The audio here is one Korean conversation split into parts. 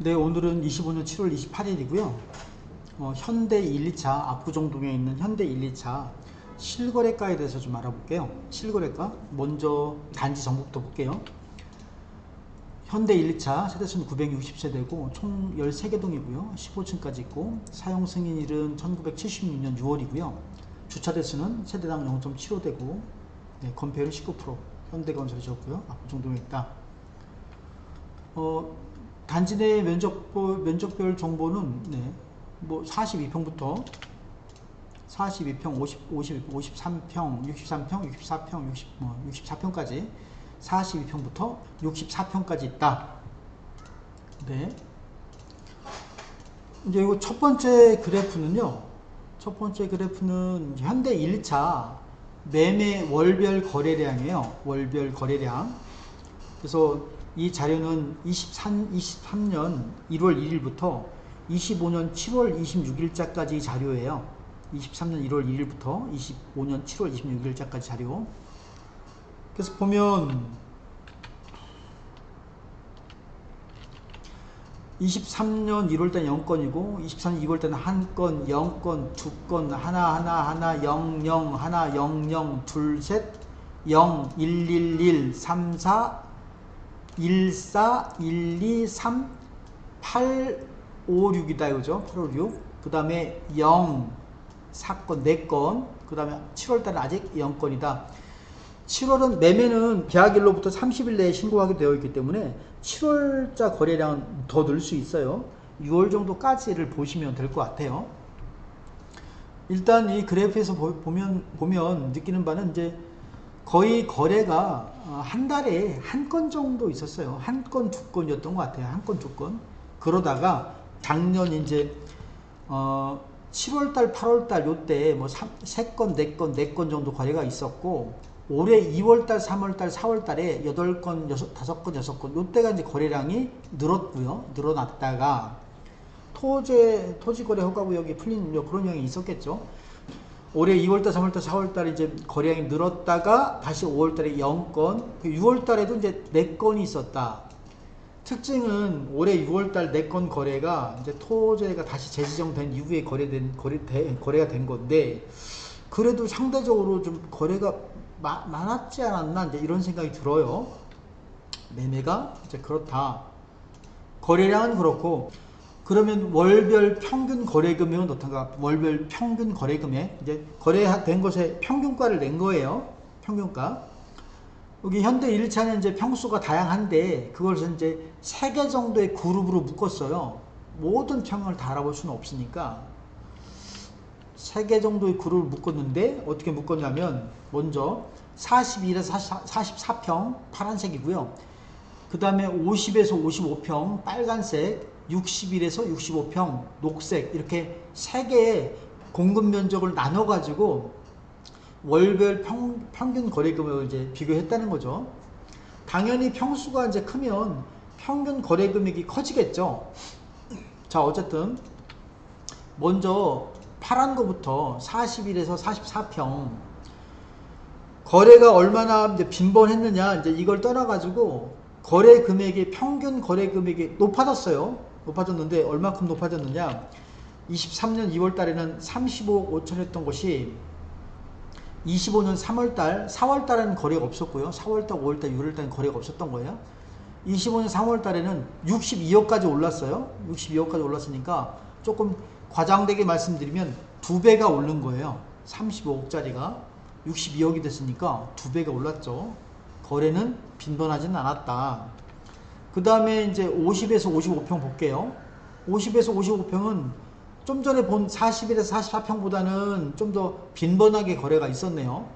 네, 오늘은 25년 7월 28일이고요. 현대 1, 2차, 압구정동에 있는 현대 1, 2차 실거래가에 대해서 좀 알아볼게요. 실거래가 먼저 단지 정보부터 볼게요. 현대 1, 2차 세대수는 960세대고 총 13개 동이고요. 15층까지 있고 사용 승인일은 1976년 6월이고요. 주차 대수는 세대당 0.75대고 네, 건폐율은 19%. 현대건설이 지었고요. 압구정동에 있다. 단지 내 면적별 정보는 네, 뭐 42평부터 42평, 53평, 63평, 64평, 64평까지 42평부터 64평까지 있다. 네. 이제 이거 첫 번째 그래프는요. 첫 번째 그래프는 현대 1차 매매 월별 거래량이에요. 월별 거래량. 그래서 이 자료는 23년 1월 1일부터 25년 7월 26일자까지 자료예요. 23년 1월 1일부터 25년 7월 26일자까지 자료. 그래서 보면 23년 1월달 0건이고 23년 2월달은 1건, 0건, 2건, 하나, 0, 0, 하나, 0, 0, 둘, 셋, 0, 1, 1, 1, 3, 4, 1, 4, 1, 2, 3, 8, 5, 6이다 이거죠. 8, 5, 6. 그 다음에 0, 4건, 4건. 그 다음에 7월달은 아직 0건이다. 7월은 매매는 계약일로부터 30일 내에 신고하게 되어 있기 때문에 7월자 거래량은 더 늘 수 있어요. 6월 정도까지를 보시면 될 것 같아요. 일단 이 그래프에서 보면 느끼는 바는 이제 거의 거래가 한 달에 한 건 정도 있었어요. 한 건, 두 건이었던 것 같아요. 한 건, 두 건. 그러다가 작년 이제 7월달, 8월달 요때 뭐 3건, 4건, 4건 정도 거래가 있었고 올해 2월달, 3월달, 4월달에 8건, 5건, 6건 요때가 이제 거래량이 늘었고요. 늘어났다가 토지 거래 허가 구역이 풀린 그런 영향이 있었겠죠. 올해 2월달, 3월달, 4월달에 이제 거래량이 늘었다가 다시 5월달에 0건, 6월달에도 이제 4건이 있었다. 특징은 올해 6월달 4건 거래가 이제 토지가 다시 재지정된 이후에 거래가 된 건데, 그래도 상대적으로 좀 거래가 많았지 않았나 이제 이런 생각이 들어요. 매매가 이제 그렇다. 거래량은 그렇고. 그러면 월별 평균 거래 금액은 어떤가? 월별 평균 거래 금액, 이제 거래된 것에 평균가를 낸 거예요. 평균가. 여기 현대 1차는 이제 평수가 다양한데 그것을 이제 3개 정도의 그룹으로 묶었어요. 모든 평을 다 알아볼 수는 없으니까 3개 정도의 그룹을 묶었는데 어떻게 묶었냐면 먼저 41에서 44평 파란색이고요. 그 다음에 50에서 55평 빨간색, 61에서 65평 녹색, 이렇게 3개의 공급 면적을 나눠 가지고 월별 평균 거래 금액을 이제 비교했다는 거죠. 당연히 평수가 이제 크면 평균 거래 금액이 커지겠죠. 자, 어쨌든 먼저 파란 거부터 41에서 44평 거래가 얼마나 이제 빈번했느냐 이제 이걸 떠나 가지고 거래 금액이 평균 거래 금액이 높아졌어요. 높아졌는데 얼마큼 높아졌느냐? 23년 2월 달에는 35억 5천이었던 것이 25년 3월달, 4월달에는 거래가 없었고요. 4월달, 5월달, 6월달에는 거래가 없었던 거예요. 25년 3월달에는 62억까지 올랐어요. 62억까지 올랐으니까 조금 과장되게 말씀드리면 2배가 오른 거예요. 35억짜리가 62억이 됐으니까 2배가 올랐죠. 거래는 빈번하지는 않았다. 그 다음에 이제 50에서 55평 볼게요. 50에서 55평은 좀 전에 본 41에서 44평보다는 좀 더 빈번하게 거래가 있었네요.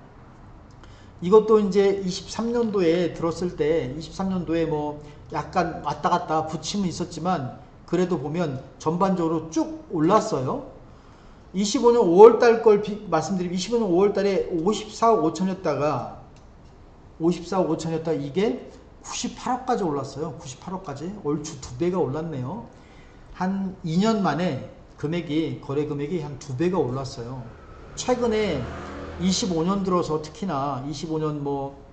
이것도 이제 23년도에 들었을 때 23년도에 뭐 약간 왔다 갔다 부침은 있었지만 그래도 보면 전반적으로 쭉 올랐어요. 25년 5월달 걸 말씀드리면 25년 5월달에 54억 5천이었다가 54억 5천이었다 이게 98억까지 올랐어요. 98억까지 얼추 2배가 올랐네요. 한 2년 만에 거래 금액이 한 2배가 올랐어요. 최근에 25년 들어서 특히나 25년 뭐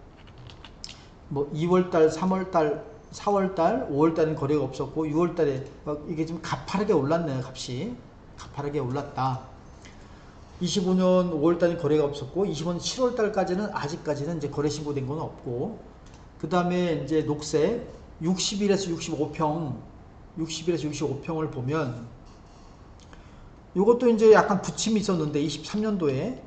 2월달, 3월달 4월달, 5월달은 거래가 없었고 6월달에 이게 좀 가파르게 올랐네요. 값이 가파르게 올랐다. 25년 5월달은 거래가 없었고 25년 7월달까지는 아직까지는 이제 거래 신고된 건 없고, 그 다음에 이제 녹색 60일에서 65평 60일에서 65평을 보면 이것도 이제 약간 부침이 있었는데 23년도에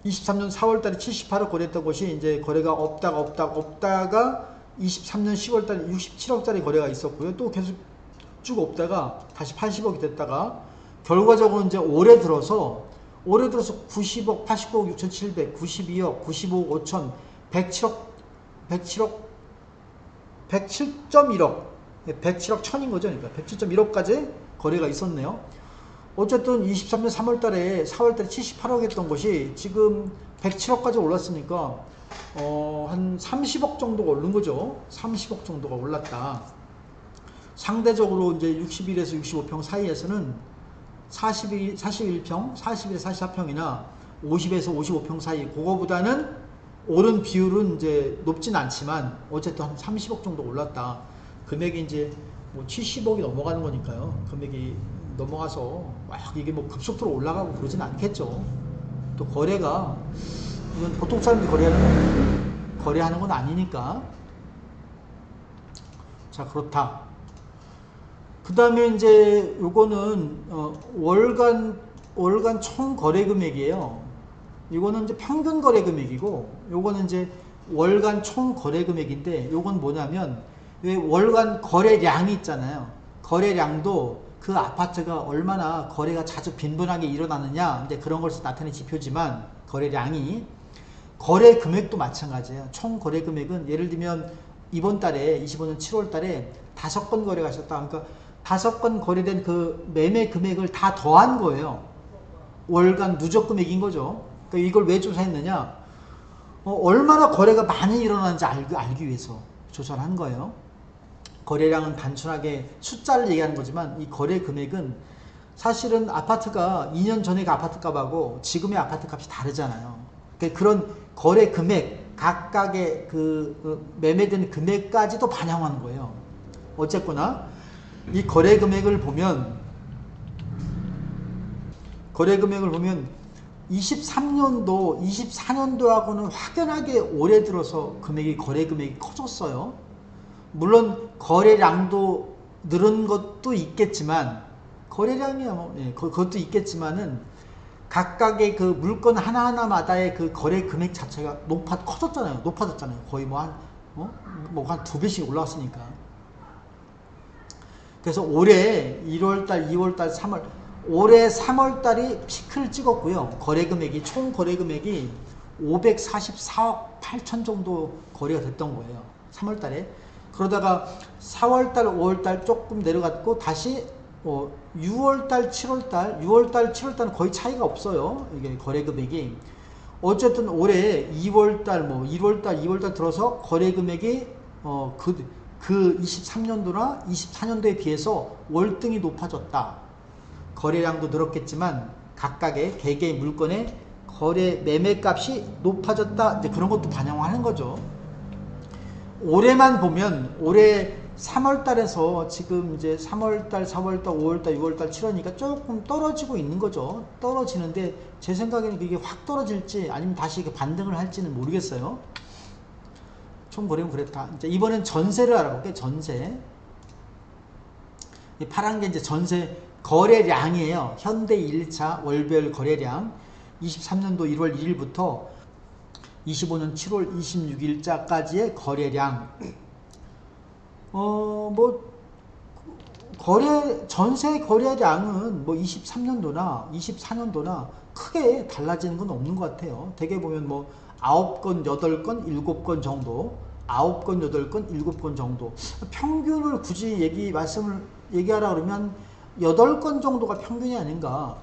23년 4월달에 78억 거래했던 것이 이제 거래가 없다가 23년 10월달에 67억짜리 거래가 있었고요. 또 계속 쭉 없다가 다시 80억이 됐다가 결과적으로 이제 올해 들어서 90억, 89억 6,700, 92억, 95억 5천, 107억, 107.1억, 107억 천인 거죠. 그러니까 107.1억까지 거래가 있었네요. 어쨌든 23년 3월달에 4월달에 78억 했던 것이 지금 107억까지 올랐으니까 한 30억 정도가 오른 거죠. 30억 정도가 올랐다. 상대적으로 이제 61에서 65평 사이에서는 41평, 41에서 44평이나 50에서 55평 사이, 그거보다는 오른 비율은 이제 높진 않지만 어쨌든 한 30억 정도 올랐다. 금액이 이제 뭐 70억이 넘어가는 거니까요. 금액이 넘어가서 막 이게 뭐 급속도로 올라가고 그러진 않겠죠. 또 거래가 이건 보통 사람들이 거래하는 건 아니니까. 자, 그렇다. 그 다음에 이제 요거는 월간 총 거래 금액이에요. 이거는 이제 평균 거래 금액이고, 요거는 이제 월간 총 거래 금액인데, 요건 뭐냐면 왜 월간 거래량이 있잖아요. 거래량도 그 아파트가 얼마나 거래가 자주 빈번하게 일어나느냐, 이제 그런 것을 나타내는 지표지만, 거래량이, 거래 금액도 마찬가지예요. 총 거래 금액은 예를 들면 이번 달에 25년 7월 달에 5건 거래가 있었다. 그러니까 5건 거래된 그 매매 금액을 다 더한 거예요. 월간 누적 금액인 거죠. 그러니까 이걸 왜 조사했느냐? 얼마나 거래가 많이 일어나는지 알기 위해서 조사를 한 거예요. 거래량은 단순하게 숫자를 얘기하는 거지만 이 거래 금액은 사실은 아파트가 2년 전의 그 아파트 값하고 지금의 아파트 값이 다르잖아요. 그러니까 그런 거래 금액, 각각의 그 매매된 금액까지도 반영하는 거예요. 어쨌거나 이 거래 금액을 보면 23년도, 24년도하고는 확연하게 올해 들어서 거래 금액이 커졌어요. 물론 거래량도 늘은 것도 있겠지만, 거래량이야 뭐, 그것도 있겠지만은 각각의 그 물건 하나하나마다의 그 거래 금액 자체가 높아졌잖아요. 거의 한 2배씩 올라왔으니까. 그래서 올해 1월달, 2월달, 3월, 올해 3월달이 피크를 찍었고요. 총 거래 금액이 544억 8천 정도 거래가 됐던 거예요. 3월달에. 그러다가 4월달, 5월달 조금 내려갔고, 다시 6월달, 7월달은 거의 차이가 없어요. 이게 거래 금액이. 어쨌든 올해 2월달, 1월달, 2월달 들어서 거래 금액이 그 23년도나 24년도에 비해서 월등히 높아졌다. 거래량도 늘었겠지만 각각의 개개의 물건의 거래 매매값이 높아졌다. 이제 그런 것도 반영하는 거죠. 올해만 보면 올해 3월달에서 지금 이제 3월달, 4월달, 5월달, 6월달, 7월이니까 조금 떨어지고 있는 거죠. 떨어지는데 제 생각에는 그게 확 떨어질지 아니면 다시 이렇게 반등을 할지는 모르겠어요. 총 거래는 그랬다. 이제 이번엔 전세를 알아볼게요. 전세. 이 파란 게 이제 전세 거래량이에요. 현대 1차 월별 거래량. 23년도 1월 1일부터 25년 7월 26일자까지의 거래량. 전세 거래량은 23년도나 24년도나 크게 달라지는 건 없는 것 같아요. 대개 보면 9건, 8건, 7건 정도, 9건, 8건, 7건 정도. 평균을 굳이 얘기하라 그러면 8건 정도가 평균이 아닌가.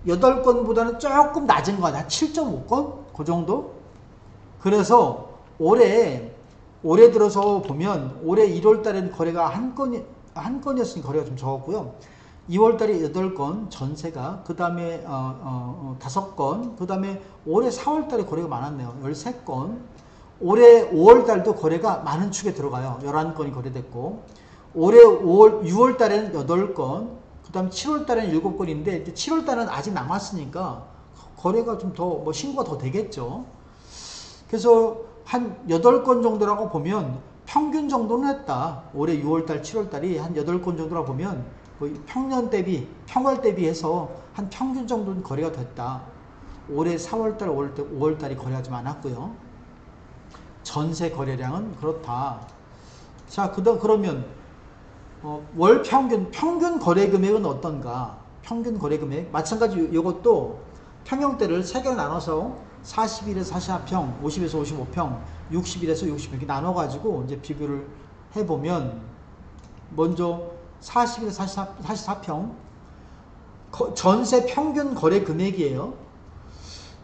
8건보다는 조금 낮은 거 같아요. 7.5건? 그 정도? 그래서 올해 들어서 보면 올해 1월 달에는 거래가 한 건이었으니 거래가 좀 적었고요. 2월 달에 8건 전세가, 그 다음에 5건, 그 다음에 올해 4월 달에 거래가 많았네요. 13건. 올해 5월 달도 거래가 많은 축에 들어가요. 11건이 거래됐고, 올해 6월 달에는 8건, 그 다음 7월 달에는 7건인데, 7월 달은 아직 남았으니까, 거래가 좀 더, 뭐, 신고가 더 되겠죠. 그래서 한 8건 정도라고 보면, 평균 정도는 했다. 올해 6월 달, 7월 달이 한 8건 정도라고 보면, 평년 대비, 평월 대비해서 한 평균 정도는 거래가 됐다. 올해 4월 달, 5월 달이 거래가 좀 많았고요. 전세 거래량은 그렇다. 자, 그러면 월 평균 거래 금액은 어떤가? 평균 거래 금액 마찬가지 이것도 평형대를 3개로 나눠서 41에서 44평, 50에서 55평, 60일에서 60평 이렇게 나눠가지고 이제 비교를 해보면 먼저 41에서 44평 전세 평균 거래 금액이에요.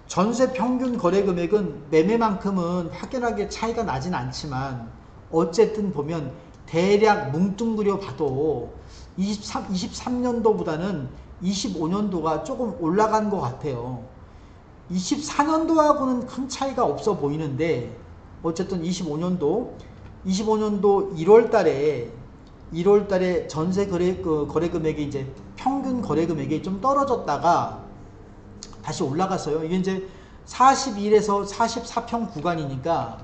전세 평균 거래 금액은 매매만큼은 확연하게 차이가 나진 않지만 어쨌든 보면 대략 뭉뚱그려 봐도 23년도보다는 25년도가 조금 올라간 것 같아요. 24년도하고는 큰 차이가 없어 보이는데 어쨌든 25년도 1월 달에 전세 거래 금액이 이제 평균 거래 금액이 좀 떨어졌다가 다시 올라갔어요. 이게 이제 41에서 44평 구간이니까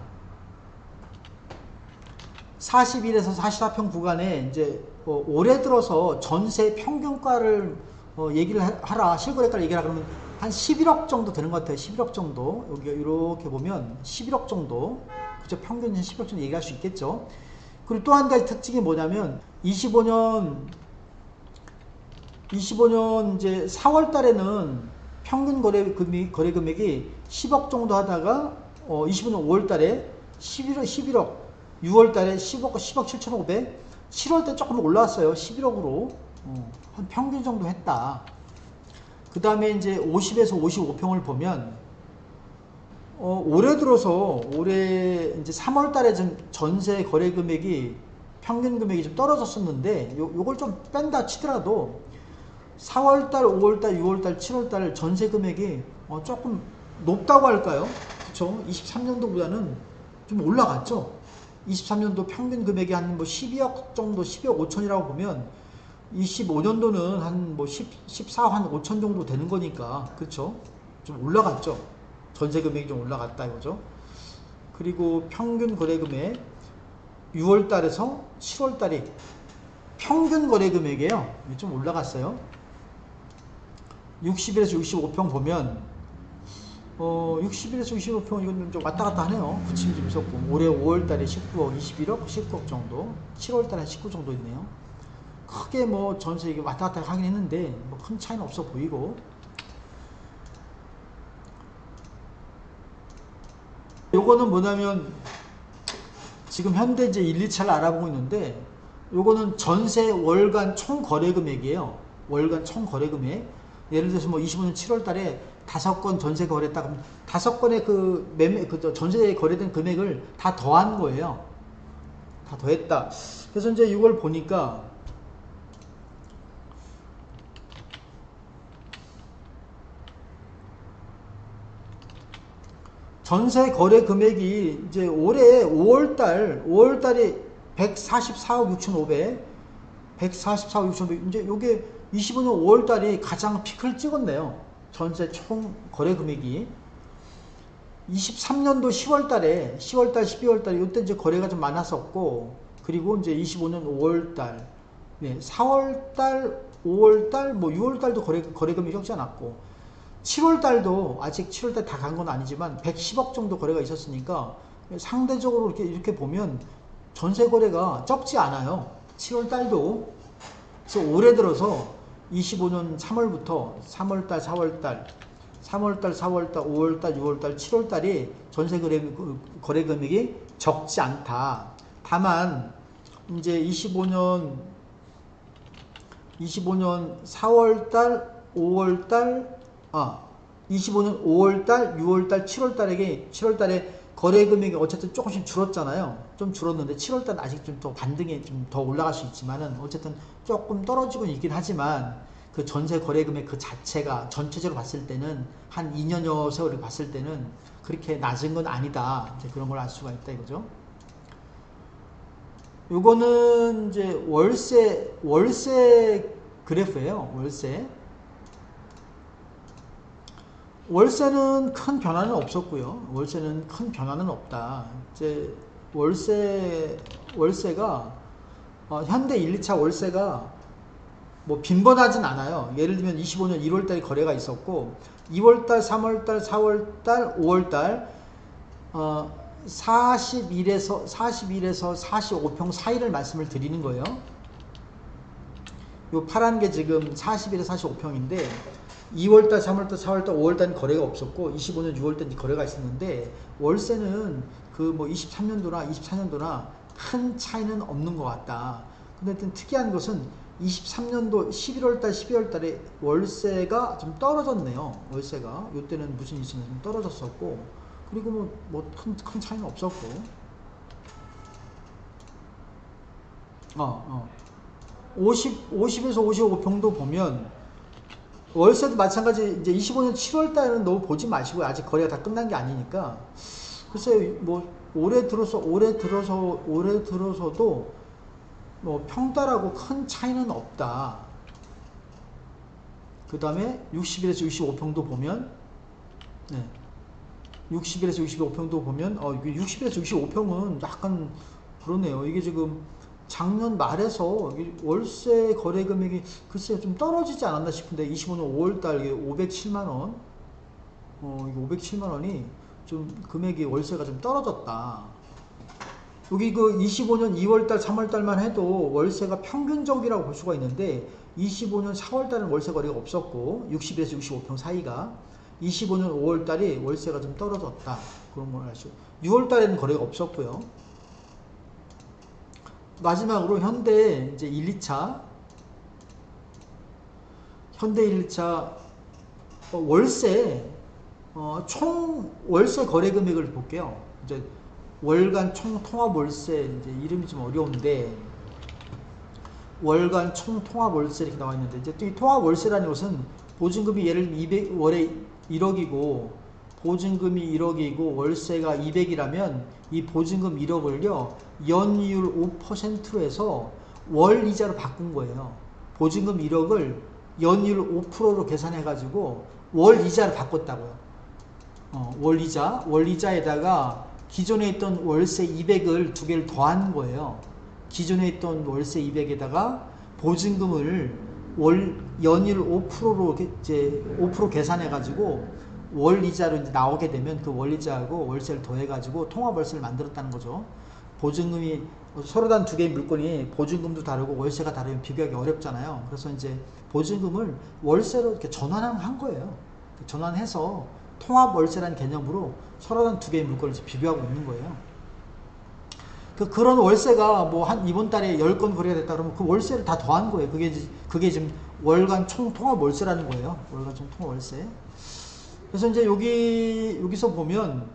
41에서 44평 구간에 이제 올해 들어서 전세 평균가를 얘기를 하라, 실거래가를 얘기하라 그러면 한 11억 정도 되는 것 같아요. 11억 정도. 여기 이렇게 보면 11억 정도. 그죠? 평균 11억 정도 얘기할 수 있겠죠. 그리고 또 한 가지 특징이 뭐냐면 25년 이제 4월 달에는 평균 거래 금액이 10억 정도 하다가 25년 5월 달에 11억 6월 달에 10억 7,500 7월 때 조금 올라왔어요. 11억으로 한 평균 정도 했다. 그 다음에 이제 50에서 55평을 보면 올해 들어서 올해 이제 3월 달에 좀 전세 거래 금액이 평균 금액이 좀 떨어졌었는데 요걸 좀 뺀다 치더라도 4월 달, 5월 달, 6월 달, 7월 달 전세 금액이 조금 높다고 할까요? 그쵸? 23년도보다는 좀 올라갔죠. 23년도 평균 금액이 한 뭐 12억 정도, 12억 5천이라고 보면 25년도는 한 뭐 14억 한 5천 정도 되는 거니까 그쵸? 좀 올라갔죠. 전세 금액이 좀 올라갔다 이거죠. 그리고 평균 거래 금액 6월 달에서 7월 달이 평균 거래 금액이에요. 좀 올라갔어요. 60일에서 65평 보면 60일에서 65평 이건 좀 왔다 갔다 하네요. 부침이 좀 있었고 올해 5월 달에 19억, 21억, 19억 정도 7월 달에 19 정도 있네요. 크게 뭐 전세 이게 왔다 갔다 하긴 했는데 뭐 큰 차이는 없어 보이고 요거는 뭐냐면 지금 현재 이제 1, 2차를 알아보고 있는데 요거는 전세 월간 총 거래 금액이에요. 월간 총 거래 금액. 예를 들어서 뭐 25년 7월 달에 5건 전세 거래했다 그러면 5건의 그 전세에 거래된 금액을 다 더한 거예요. 다 더했다. 그래서 이제 이걸 보니까 전세 거래 금액이 이제 올해 5월 달에 144억 6,500, 144억 6,500, 이제 요게 25년 5월 달이 가장 피크를 찍었네요. 전세 총 거래 금액이. 23년도 10월 달에, 12월 달에, 이때 이제 거래가 좀 많았었고, 그리고 이제 25년 5월 달, 4월 달, 5월 달, 뭐 6월 달도 거래 금액이 적지 않았고, 7월 달도 아직 7월 달 다 간 건 아니지만 110억 정도 거래가 있었으니까 상대적으로 이렇게 보면 전세 거래가 적지 않아요. 7월 달도. 그래서 올해 들어서 25년 3월부터 3월달, 4월달, 3월달, 4월달, 5월달, 6월달, 7월달이 전세 거래 금액이 적지 않다. 다만 이제 25년 4월달, 5월달, 25년 5월달, 6월달, 7월달에 거래 금액이 어쨌든 조금씩 줄었잖아요. 좀 줄었는데 7월달 아직 좀 더 반등이 좀 더 올라갈 수 있지만은 어쨌든 조금 떨어지고 있긴 하지만 그 전세 거래 금액 그 자체가 전체적으로 봤을 때는 한 2년여 세월을 봤을 때는 그렇게 낮은 건 아니다. 이제 그런 걸 알 수가 있다 이거죠. 요거는 이제 월세 그래프예요. 월세는 큰 변화는 없었고요. 월세는 큰 변화는 없다. 이제 월세가 현대 1, 2차 월세가 뭐 빈번하진 않아요. 예를 들면 25년 1월달에 거래가 있었고 2월달, 3월달, 4월달, 5월달 41에서 45평 사이를 말씀을 드리는 거예요. 요 파란 게 지금 41에서 45평인데 2월달, 3월달, 4월달, 5월달은 거래가 없었고 25년 6월달 거래가 있었는데 월세는 그 뭐 23년도나 24년도나 큰 차이는 없는 것 같다. 근데 하여튼 특이한 것은 23년도 11월달, 12월달에 월세가 좀 떨어졌네요. 월세가 이때는 무슨 일이 있으면 좀 떨어졌었고 그리고 뭐 큰 차이는 없었고 50에서 55평도 보면 월세도 마찬가지. 이제 25년 7월달은 너무 보지 마시고 아직 거래가 다 끝난 게 아니니까 글쎄요 뭐 올해 들어서도 뭐 평달하고 큰 차이는 없다. 그 다음에 60일에서 65평도 보면 60일에서 65평도 보면 60일에서 65평은 약간 그러네요. 이게 지금 작년 말에서 월세 거래 금액이 글쎄요 좀 떨어지지 않았나 싶은데 25년 5월달 507만원 이게 507만원이 좀 금액이 월세가 좀 떨어졌다. 여기 그 25년 2월달 3월달만 해도 월세가 평균적이라고 볼 수가 있는데 25년 4월달은 월세 거래가 없었고 60에서 65평 사이가 25년 5월달이 월세가 좀 떨어졌다. 그런 걸 알 수. 6월달에는 거래가 없었고요. 마지막으로 현대 이제 1, 2차 월세 총 월세 거래 금액을 볼게요. 이제 월간 총 통합 월세 이제 이름이 좀 어려운데 월간 총 통합 월세 이렇게 나와 있는데 이제 또 이 통합 월세라는 것은 보증금이 예를 들면 월에 1억이고 보증금이 1억이고 월세가 200이라면 이 보증금 1억을요 연이율 5%로 해서 월 이자로 바꾼 거예요. 보증금 1억을 연이율 5%로 계산해 가지고 월 이자로 바꿨다고요. 월이자에다가 기존에 있던 월세 200을 두 개를 더한 거예요. 기존에 있던 월세 200에다가 보증금을 연이율 5%로 이제 5% 계산해 가지고 월이자로 이제 나오게 되면 그 월이자하고 월세를 더해 가지고 통합 월세를 만들었다는 거죠. 보증금이 서로 다른 두 개의 물건이 보증금도 다르고 월세가 다르면 비교하기 어렵잖아요. 그래서 이제 보증금을 월세로 이렇게 전환한 거예요. 전환해서 통합 월세라는 개념으로 서로 다른 두 개의 물건을 비교하고 있는 거예요. 그런 월세가 뭐 한 이번 달에 10건 거래가 됐다 그러면 그 월세를 다 더한 거예요. 그게 지금 월간 총 통합 월세라는 거예요. 월간 총 통합 월세. 그래서 이제 여기서 보면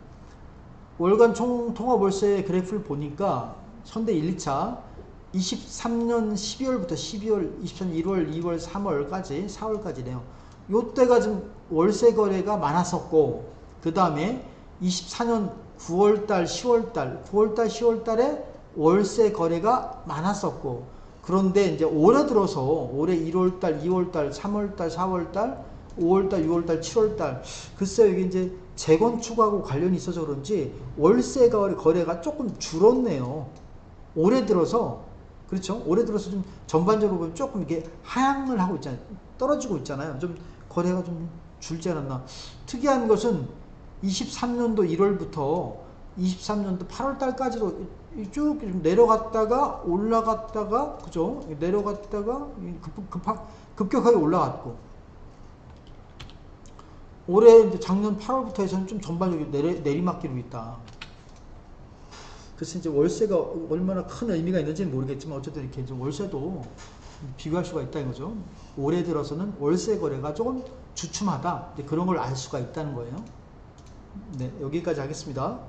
월간 총 통합 월세 그래프를 보니까 현대 1, 2차 23년 12월부터 12월, 24년 1월, 2월, 3월까지 4월까지네요. 요때가 좀 월세 거래가 많았었고 그 다음에 24년 9월달, 10월달, 9월달, 10월달에 월세 거래가 많았었고 그런데 이제 올해 들어서 올해 1월달, 2월달, 3월달, 4월달, 5월달, 6월달, 7월달 글쎄요 이게 이제 재건축하고 관련이 있어서 그런지 월세 거래가 조금 줄었네요. 올해 들어서 그렇죠? 올해 들어서 좀 전반적으로 보면 조금 이게 하향을 하고 있잖아요. 떨어지고 있잖아요. 좀 거래가 좀 줄지 않았나. 특이한 것은 23년도 1월부터 23년도 8월달까지도 쭉 내려갔다가 올라갔다가 그죠? 내려갔다가 급격하게 올라갔고 올해 이제 작년 8월부터 해서는 좀 전반적으로 내리막기로 있다. 그래서 이제 월세가 얼마나 큰 의미가 있는지는 모르겠지만 어쨌든 이렇게 좀 월세도 비교할 수가 있다 이거죠. 올해 들어서는 월세 거래가 조금 주춤하다. 그런 걸 알 수가 있다는 거예요. 네, 여기까지 하겠습니다.